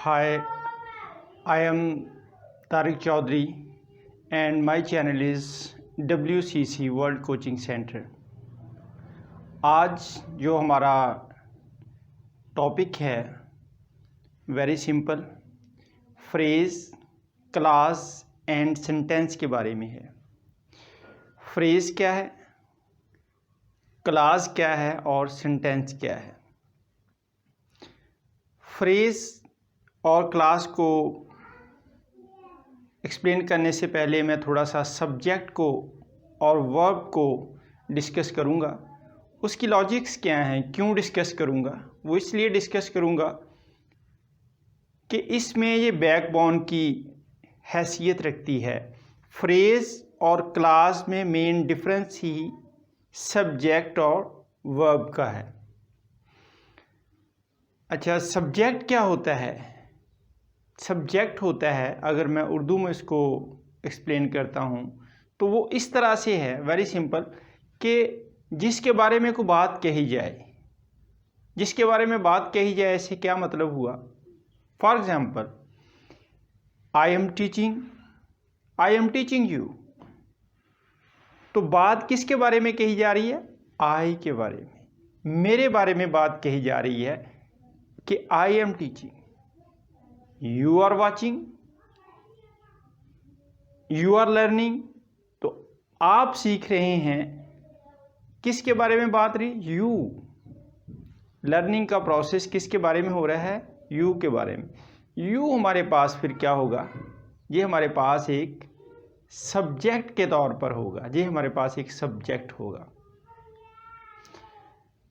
Hi, I am Tariq Chaudhary and my channel is WCC World Coaching Center। आज जो हमारा topic है very simple, phrase, clause and sentence के बारे में है। फ्रेज़ क्या है, क्लास क्या है और सेंटेंस क्या है। फ्रेज़ और क्लास को एक्सप्लेन करने से पहले मैं थोड़ा सा सब्जेक्ट को और वर्ब को डिस्कस करूँगा। उसकी लॉजिक्स क्या हैं, क्यों डिस्कस करूँगा, वो इसलिए डिस्कस करूँगा कि इसमें ये बैकबोन की हैसियत रखती है। फ्रेज़ और क्लास में मेन डिफरेंस ही सब्जेक्ट और वर्ब का है। अच्छा, सब्जेक्ट क्या होता है? सब्जेक्ट होता है, अगर मैं उर्दू में इसको एक्सप्लेन करता हूँ तो वो इस तरह से है, वेरी सिंपल, कि जिसके बारे में कोई बात कही जाए, जिसके बारे में बात कही जाए, इससे क्या मतलब हुआ। For example, I am teaching you, तो बात किसके बारे में कही जा रही है? आई के बारे में, मेरे बारे में बात कही जा रही है कि I am teaching. You are watching, you are learning, तो आप सीख रहे हैं, किसके बारे में बात रही? यू। लर्निंग का प्रोसेस किसके बारे में हो रहा है? यू के बारे में। यू हमारे पास फिर क्या होगा? ये हमारे पास एक सब्जेक्ट के तौर पर होगा, ये हमारे पास एक सब्जेक्ट होगा।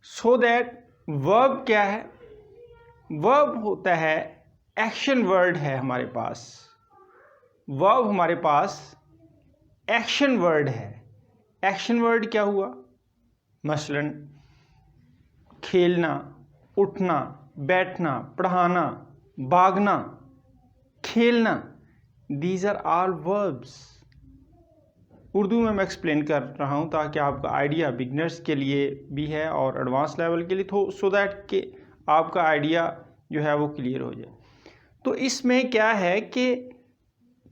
सो दैट वर्ब क्या है? वर्ब होता है एक्शन वर्ड है हमारे पास। वर्ब हमारे पास एक्शन वर्ड है। एक्शन वर्ड क्या हुआ? मसलन खेलना, उठना, बैठना, पढ़ाना, भागना, खेलना, these are all verbs. Urdu में मैं एक्सप्लेन कर रहा हूँ ताकि आपका आइडिया बिगनर्स के लिए भी है और एडवांस लेवल के लिए, तो सो दैट कि आपका आइडिया जो है वो क्लियर हो जाए। तो इसमें क्या है कि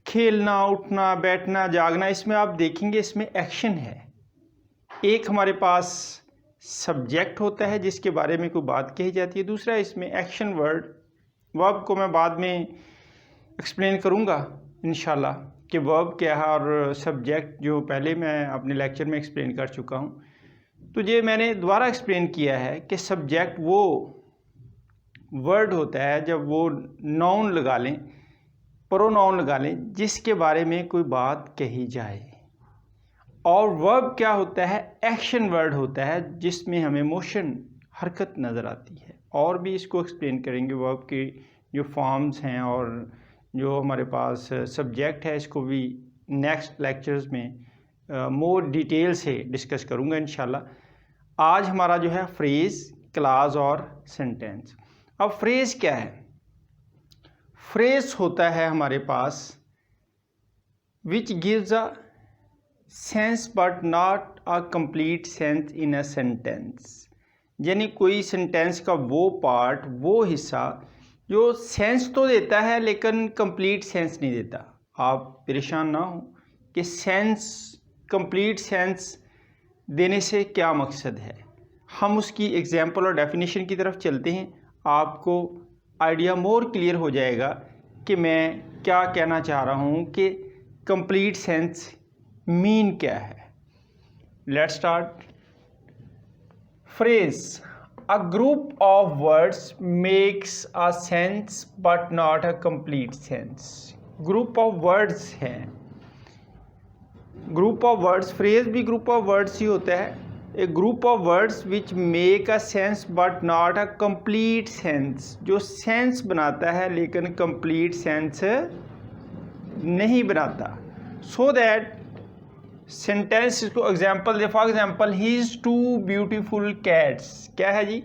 खेलना, उठना, बैठना, जागना, इसमें आप देखेंगे इसमें एक्शन है। एक हमारे पास सब्जेक्ट होता है जिसके बारे में कोई बात कही जाती है, दूसरा इसमें एक्शन वर्ड। वर्ब को मैं बाद में एक्सप्लेन करूँगा इंशाल्लाह कि वर्ब क्या है, और सब्जेक्ट जो पहले मैं अपने लेक्चर में एक्सप्लेन कर चुका हूँ। तो ये मैंने दोबारा एक्सप्लेन किया है कि सब्जेक्ट वो वर्ड होता है जब वो नाउन लगा लें, प्रोनाउन लगा लें, जिसके बारे में कोई बात कही जाए। और वर्ब क्या होता है? एक्शन वर्ड होता है जिसमें हमें मोशन, हरकत नज़र आती है। और भी इसको एक्सप्लेन करेंगे, वर्ब के जो फॉर्म्स हैं और जो हमारे पास सब्जेक्ट है, इसको भी नेक्स्ट लेक्चर्स में मोर डिटेल से डिस्कस करूँगा इंशाल्लाह। आज हमारा जो है फ्रेज़, क्लास और सेंटेंस। अब फ्रेज़ क्या है? फ्रेज़ होता है हमारे पास which gives a sense but not a complete sense in a sentence. यानी कोई सेंटेंस का वो पार्ट, वो हिस्सा जो सेंस तो देता है लेकिन कंप्लीट सेंस नहीं देता। आप परेशान ना हो कि सेंस, कंप्लीट सेंस देने से क्या मकसद है। हम उसकी एग्जाम्पल और डेफिनेशन की तरफ चलते हैं, आपको आइडिया मोर क्लियर हो जाएगा कि मैं क्या कहना चाह रहा हूँ कि कंप्लीट सेंस मीन क्या है। Let's start. Phrase, a group of words makes a sense but not a complete sense. Group of words हैं, ग्रुप ऑफ वर्ड्स, फ्रेज भी ग्रुप ऑफ वर्ड्स ही होता है। A group of words which make a sense but not a complete sense, जो sense बनाता है लेकिन complete sense नहीं बनाता। सो दैट सेंटेंस को एग्जाम्पल दे। For example, he is two beautiful cats. क्या है जी?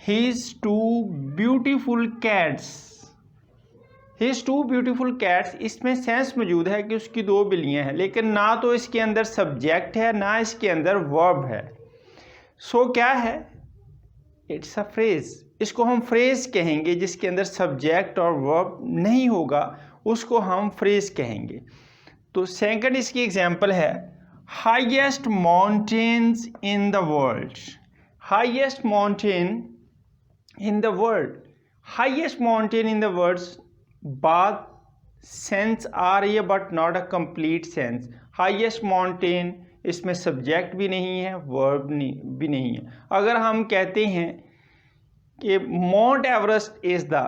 He is two beautiful cats. He is two beautiful cats, इसमें सेंस मौजूद है कि उसकी दो बिल्लियाँ हैं, लेकिन ना तो इसके अंदर सब्जेक्ट है ना इसके अंदर वर्ब है। सो क्या है? It's a phrase. इसको हम फ्रेज कहेंगे, जिसके अंदर सब्जेक्ट और वर्ब नहीं होगा उसको हम फ्रेज कहेंगे। तो सेकंड इसकी एग्जांपल है highest mountains in the world. Highest mountain in the world, highest mountain in the world, बात सेंस आ रही है but not a complete sense. Highest mountain, इसमें सब्जेक्ट भी नहीं है, वर्ब भी नहीं है। अगर हम कहते हैं कि Mount Everest is the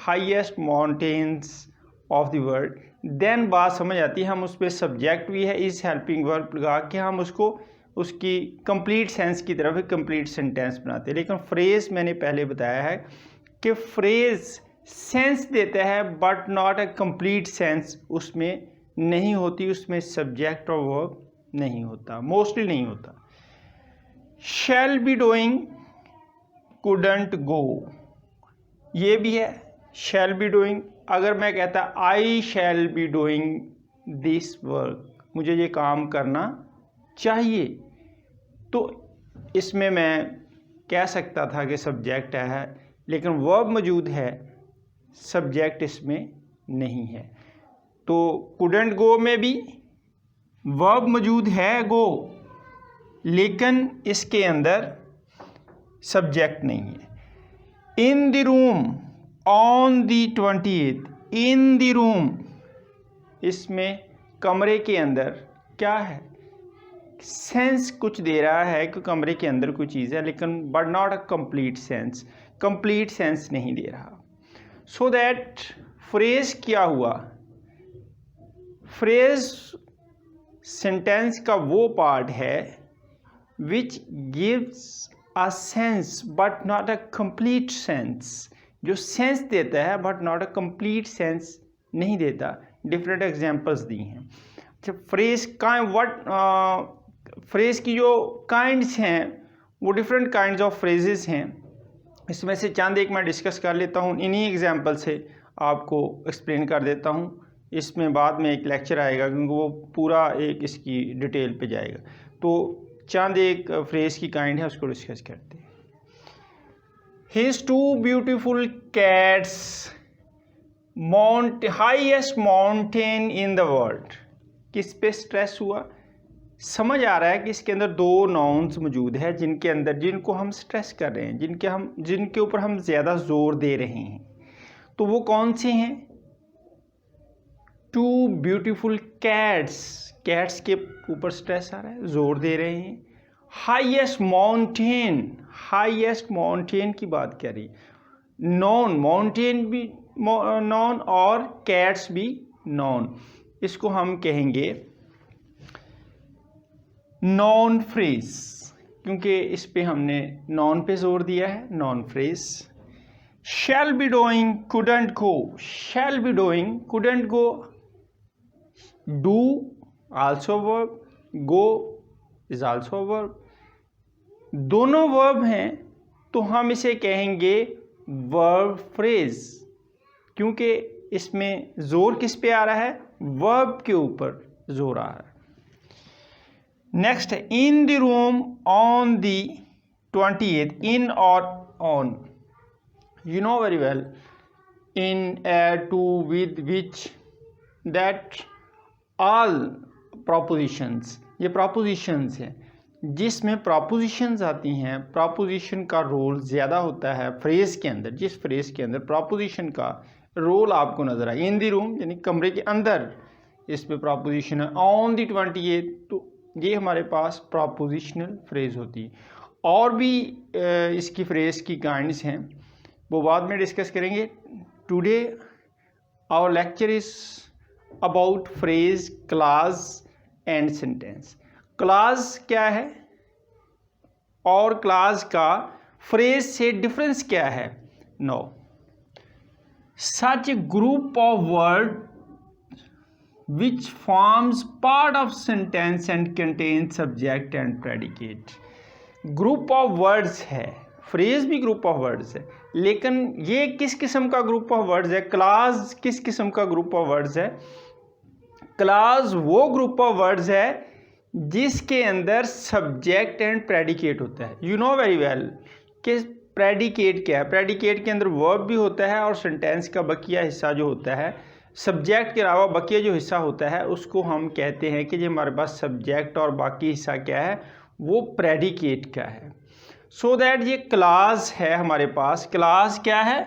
highest mountains of the world, then बात समझ आती है। हम उस पर सब्जेक्ट भी है, इस हेल्पिंग वर्ब लगा के हम उसको उसकी कंप्लीट सेंस की तरफ एक कंप्लीट सेंटेंस बनाते हैं। लेकिन फ्रेज मैंने पहले बताया है कि फ्रेज सेंस देता है but not a complete sense उसमें नहीं होती, उसमें सब्जेक्ट और वर्ब नहीं होता, मोस्टली नहीं होता। Shall be doing, couldn't go, ये भी है शैल बी डूइंग। अगर मैं कहता I shall be doing this work, मुझे ये काम करना चाहिए, तो इसमें मैं कह सकता था कि सब्जेक्ट है, लेकिन वर्ब मौजूद है, सब्जेक्ट इसमें नहीं है। तो कुडंट गो में भी वर्ब मौजूद है गो, लेकिन इसके अंदर सब्जेक्ट नहीं है। In the room on the 28, in the room, इसमें कमरे के अंदर क्या है, सेंस कुछ दे रहा है कि कमरे के अंदर कोई चीज़ है, लेकिन but not a complete sense, complete sense नहीं दे रहा। सो दैट फ्रेज क्या हुआ, फ्रेज सेंटेंस का वो पार्ट है विच gives a sense but not a complete sense, जो सेंस देता है but not a complete sense नहीं देता। डिफरेंट एग्जांपल्स दी हैं। अच्छा, फ्रेज का फ्रेज की जो काइंड्स हैं वो डिफरेंट काइंड्स ऑफ फ्रेजेस हैं। इसमें से चंद एक मैं डिस्कस कर लेता हूँ, इन्हीं एग्जांपल से आपको एक्सप्लेन कर देता हूँ। इसमें बाद में एक लेक्चर आएगा क्योंकि वो पूरा एक इसकी डिटेल पे जाएगा। तो चंद एक फ्रेज की काइंड है उसको डिस्कस करते हैं। His two beautiful cats mount highest mountain in the world, किस पे स्ट्रेस हुआ, समझ आ रहा है कि इसके अंदर दो नाउन्स मौजूद है जिनके अंदर जिनको हम स्ट्रेस कर रहे हैं, जिनके ऊपर हम ज़्यादा जोर दे रहे हैं। तो वो कौन से हैं, टू ब्यूटीफुल कैट्स, कैट्स के ऊपर स्ट्रेस आ रहा है, जोर दे रहे हैं। हाईएस्ट माउंटेन, हाईएस्ट माउंटेन की बात कर रही, नॉन माउंटेन भी नॉन और कैट्स भी नॉन, इसको हम कहेंगे नॉन फ्रेज, क्योंकि इस पे हमने नॉन पे जोर दिया है, non phrase. Shell be doing, couldn't go, shell be doing, couldn't go, do also verb, go is also verb, दोनों वर्ब हैं, तो हम इसे कहेंगे वर्ब फ्रेज, क्योंकि इसमें जोर किस पे आ रहा है, वर्ब के ऊपर जोर आ रहा है। नेक्स्ट है in the room on the 28, in और on, you know very well, in, at, to, with, which, that, all prepositions, ये प्रोपोजिशंस हैं। जिसमें प्रोपोजिशंस आती हैं, प्रोपोजिशन का रोल ज़्यादा होता है फ्रेज़ के अंदर, जिस फ्रेज़ के अंदर प्रोपोजिशन का रोल आपको नज़र आए। इन दी रूम यानी कमरे के अंदर, इस पे प्रोपोजिशन है। ऑन दी 28, तो ये हमारे पास प्रोपोजिशनल फ्रेज़ होती है। और भी इसकी फ्रेज़ की काइंड्स हैं, वो बाद में डिस्कस करेंगे। Today our lecture is about phrase, clause and sentence. Clause क्या है और क्लास का फ्रेज से डिफरेंस क्या है। No, such a group of word which forms part of sentence and contain subject and predicate. Group of words है, phrase भी group of words है, लेकिन ये किस किस्म का ग्रुप ऑफ वर्ड्स है, क्लास किस किस्म का ग्रुप ऑफ वर्ड्स है। क्लास वो ग्रुप ऑफ वर्ड्स है जिसके अंदर सब्जेक्ट एंड प्रेडिकेट होता है। यू नो वेरी वेल कि प्रेडिकेट क्या है? प्रेडिकेट के अंदर वर्ब भी होता है और सेंटेंस का बकिया हिस्सा जो होता है, सब्जेक्ट के अलावा बकिया जो हिस्सा होता है उसको हम कहते हैं कि जो हमारे पास सब्जेक्ट और बाकी हिस्सा क्या है, वो प्रेडिकेट का है। सो दैट ये क्लास है हमारे पास। क्लास क्या है?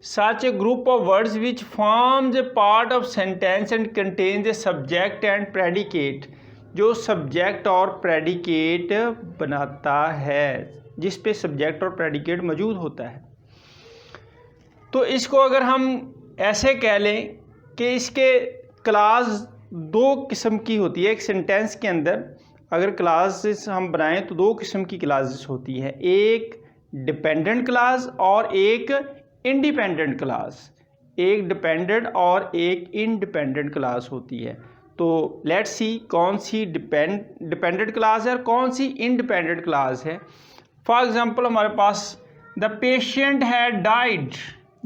Such a group of words which forms a part of sentence and contains a subject and predicate, जो सब्जेक्ट और प्रेडिकेट बनाता है, जिस पे सब्जेक्ट और प्रेडिकेट मौजूद होता है। तो इसको अगर हम ऐसे कह लें कि इसके क्लास दो किस्म की होती है। एक सेंटेंस के अंदर अगर क्लासेस हम बनाएं तो दो किस्म की क्लासेस होती है, एक डिपेंडेंट क्लास और एक इंडिपेंडेंट क्लास। एक डिपेंडेंट और एक इंडिपेंडेंट क्लास होती है। तो लेट्स सी कौन सी डिपेंडेंट क्लास है और कौन सी इंडिपेंडेंट क्लास है। फॉर एग्जांपल हमारे पास द पेशेंट हैड डाइड,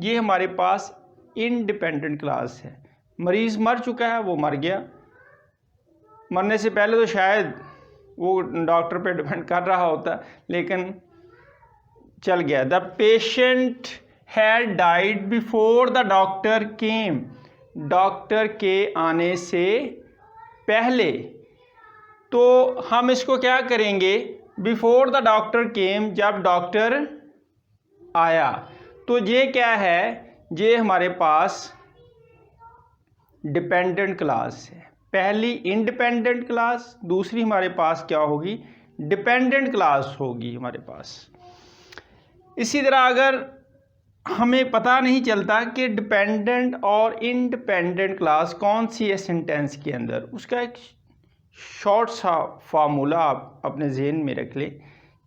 ये हमारे पास इंडिपेंडेंट क्लास है। मरीज़ मर चुका है, वो मर गया। मरने से पहले तो शायद वो डॉक्टर पे डिपेंड कर रहा होता, लेकिन चल गया। The patient had died before the doctor came, doctor के आने से पहले। तो हम इसको क्या करेंगे? बिफोर द डॉक्टर केम, जब डॉक्टर आया। तो ये क्या है? ये हमारे पास डिपेंडेंट क्लास है। पहली इंडिपेंडेंट क्लास, दूसरी हमारे पास क्या होगी? डिपेंडेंट क्लास होगी हमारे पास। इसी तरह अगर हमें पता नहीं चलता कि डिपेंडेंट और इंडिपेंडेंट क्लास कौन सी है सेंटेंस के अंदर, उसका एक शॉर्ट सा फार्मूला आप अपने जहन में रख लें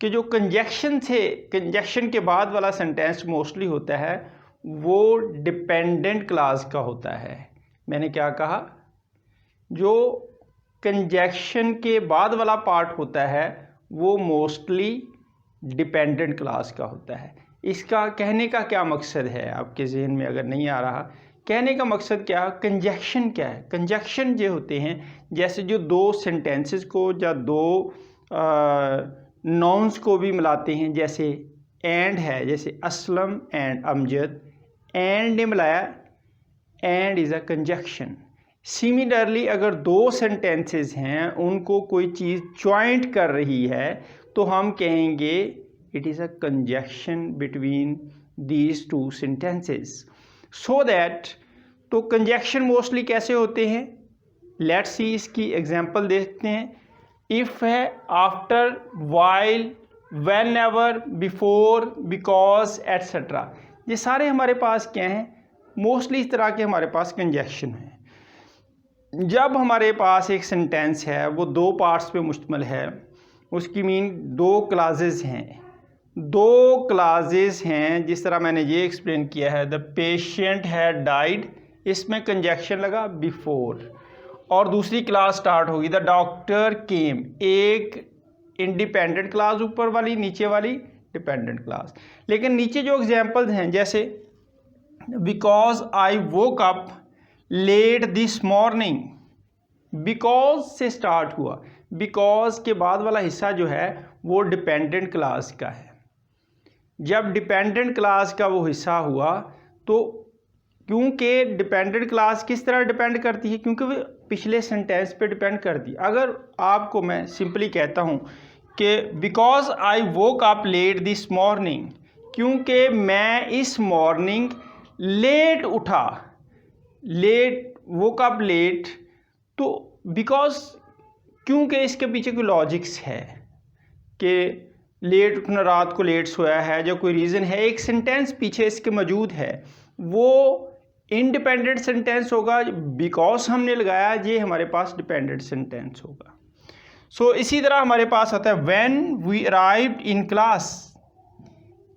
कि जो कंजक्शन के बाद वाला सेंटेंस मोस्टली होता है वो डिपेंडेंट क्लास का होता है। मैंने क्या कहा? जो कंजक्शन के बाद वाला पार्ट होता है वो मोस्टली डिपेंडेंट क्लास का होता है। इसका कहने का क्या मकसद है? आपके जहन में अगर नहीं आ रहा, कहने का मकसद क्या है? कंजक्शन क्या है? कंजक्शन ये होते हैं जैसे जो दो सेंटेंसेस को या दो नाउन्स को भी मिलाते हैं, जैसे एंड है, जैसे असलम एंड अमजद, एंड ने मिलाया, and is a conjunction. Similarly अगर दो सेंटेंसेस हैं उनको कोई चीज़ ज्वाइंट कर रही है तो हम कहेंगे it is a conjunction between these two sentences. So that, तो कंजक्शन मोस्टली कैसे होते हैं? लेट्स सी इसकी एग्जांपल देखते हैं। इफ़ है, after, while, when ever, before, because, etcetera. ये सारे हमारे पास क्या हैं? मोस्टली इस तरह के हमारे पास कंजक्शन हैं। जब हमारे पास एक सेंटेंस है वो दो पार्ट्स पे मुश्तमिल है, उसकी मीन दो क्लासेस हैं। दो क्लासेस हैं, जिस तरह मैंने ये एक्सप्लेन किया है, द पेशेंट हैड डाइड, इसमें कंजक्शन लगा बिफोर, और दूसरी क्लास स्टार्ट होगी द डॉक्टर केम। एक इंडिपेंडेंट क्लास ऊपर वाली, नीचे वाली डिपेंडेंट क्लास। लेकिन नीचे जो एग्जांपल्स हैं, जैसे because I woke up let this morning, because से स्टार्ट हुआ। बिकॉज के बाद वाला हिस्सा जो है वो डिपेंडेंट क्लास का है। जब डिपेंडेंट क्लास का वो हिस्सा हुआ तो क्योंकि डिपेंडेंट क्लास किस तरह डिपेंड करती है? क्योंकि वो पिछले सेंटेंस पे डिपेंड करती है। अगर आपको मैं सिंपली कहता हूँ कि because I woke up let this morning, क्योंकि मैं इस मॉर्निंग लेट उठा, लेट, वोक अप लेट, तो बिकॉज, क्योंकि इसके पीछे कोई लॉजिक्स है कि लेट उठना, रात को लेट सोया है, जो कोई रीज़न है, एक सेंटेंस पीछे इसके मौजूद है, वो इंडिपेंडेंट सेंटेंस होगा। बिकॉज हमने लगाया, ये हमारे पास डिपेंडेंट सेंटेंस होगा। सो इसी तरह हमारे पास आता है when we arrived in class,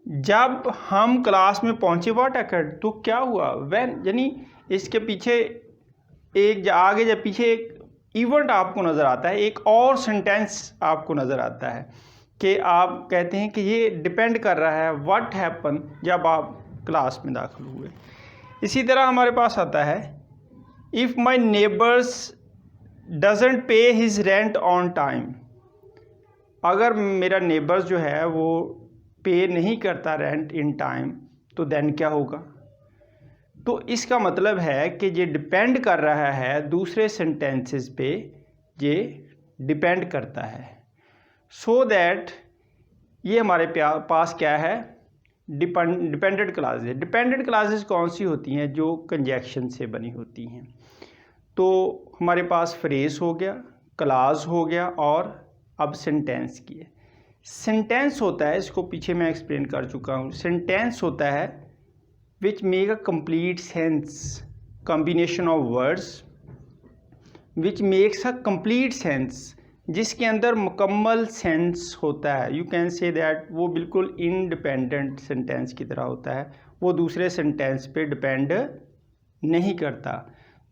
जब हम क्लास में पहुंचे, व्हाट अकर्ड, तो क्या हुआ? व्हेन, यानी इसके पीछे एक आगे या पीछे एक इवेंट आपको नज़र आता है, एक और सेंटेंस आपको नज़र आता है कि आप कहते हैं कि ये डिपेंड कर रहा है व्हाट हैपन जब आप क्लास में दाखिल हुए। इसी तरह हमारे पास आता है इफ़ माई नेबर्स डजेंट पे हिज रेंट ऑन टाइम, अगर मेरा नेबर्स जो है वो पे नहीं करता रेंट इन टाइम, तो देन क्या होगा? तो इसका मतलब है कि ये डिपेंड कर रहा है दूसरे सेंटेंसेस पे, ये डिपेंड करता है। सो दैट ये हमारे पास क्या है? Dependent classes. डिपेंडेंट क्लासेस कौन सी होती हैं? जो कंजक्शन से बनी होती हैं। तो हमारे पास फ्रेज हो गया, क्लास हो गया, और अब सेंटेंस की है। सेंटेंस होता है, इसको पीछे मैं एक्सप्लेन कर चुका हूँ। सेंटेंस होता है विच make a complete sense, combination of words which makes a complete sense, जिसके अंदर मुकम्मल सेंस होता है। यू कैन से दैट वो बिल्कुल इंडिपेंडेंट सेंटेंस की तरह होता है, वो दूसरे सेंटेंस पे डिपेंड नहीं करता।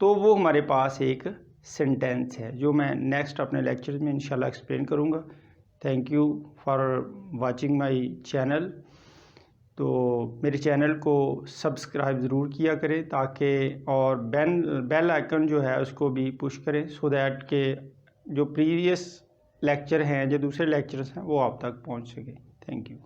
तो वो हमारे पास एक सेंटेंस है, जो मैं नेक्स्ट अपने लेक्चर में इंशाल्लाह एक्सप्लेन करूँगा। Thank you for watching my channel. तो मेरे चैनल को सब्सक्राइब ज़रूर किया करें, ताकि और बेल आइकन जो है उसको भी पुश करें, सो दैट के जो प्रीवियस लेक्चर हैं, जो दूसरे लेक्चर्स हैं, वो आप तक पहुंच सके। Thank you.